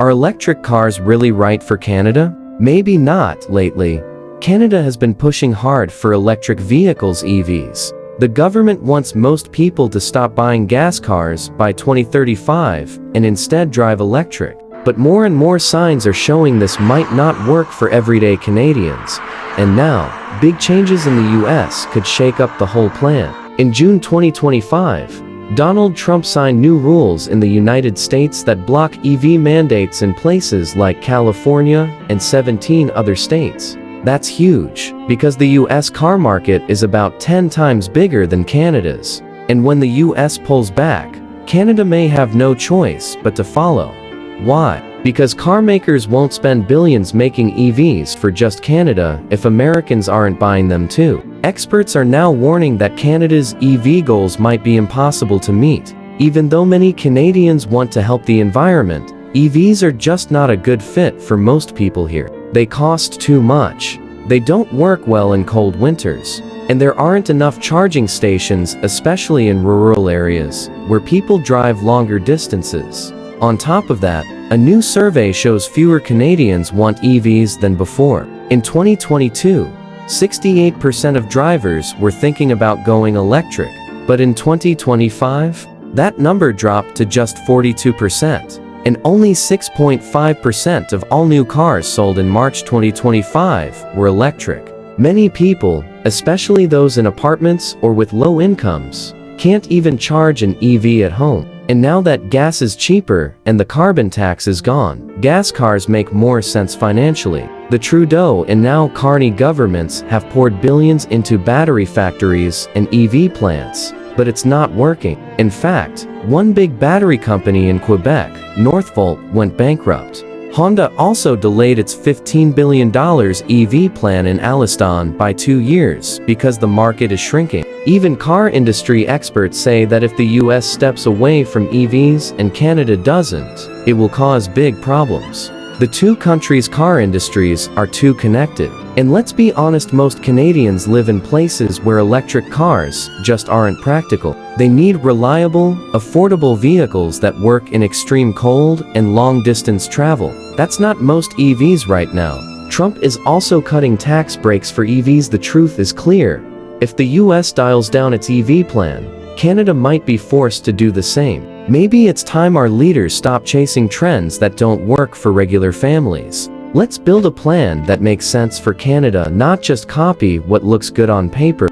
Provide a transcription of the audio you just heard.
Are electric cars really right for Canada? Maybe not lately. Canada has been pushing hard for electric vehicles (EVs). The government wants most people to stop buying gas cars by 2035 and instead drive electric. But more and more signs are showing this might not work for everyday Canadians. And now, big changes in the US could shake up the whole plan. In June 2025, Donald Trump signed new rules in the United States that block EV mandates in places like California and 17 other states. That's huge, because the US car market is about 10 times bigger than Canada's. And when the US pulls back, Canada may have no choice but to follow. Why? Because car makers won't spend billions making EVs for just Canada if Americans aren't buying them too. Experts are now warning that Canada's EV goals might be impossible to meet. Even though many Canadians want to help the environment, EVs are just not a good fit for most people here. They cost too much. They don't work well in cold winters. And there aren't enough charging stations, especially in rural areas, where people drive longer distances. On top of that, a new survey shows fewer Canadians want EVs than before. In 2022, 68% of drivers were thinking about going electric, but in 2025, that number dropped to just 42%, and only 6.5% of all new cars sold in March 2025 were electric. Many people, especially those in apartments or with low incomes, can't even charge an EV at home. And now that gas is cheaper and the carbon tax is gone, gas cars make more sense financially. The Trudeau and now Carney governments have poured billions into battery factories and EV plants, but it's not working. In fact, one big battery company in Quebec, Northvolt, went bankrupt. Honda also delayed its $15 billion EV plan in Alliston by 2 years because the market is shrinking. Even car industry experts say that if the US steps away from EVs and Canada doesn't, it will cause big problems. The two countries' car industries are too connected. And let's be honest, most Canadians live in places where electric cars just aren't practical. They need reliable, affordable vehicles that work in extreme cold and long-distance travel. That's not most EVs right now. Trump is also cutting tax breaks for EVs. The truth is clear. If the US dials down its EV plan, Canada might be forced to do the same. Maybe it's time our leaders stop chasing trends that don't work for regular families. Let's build a plan that makes sense for Canada, not just copy what looks good on paper.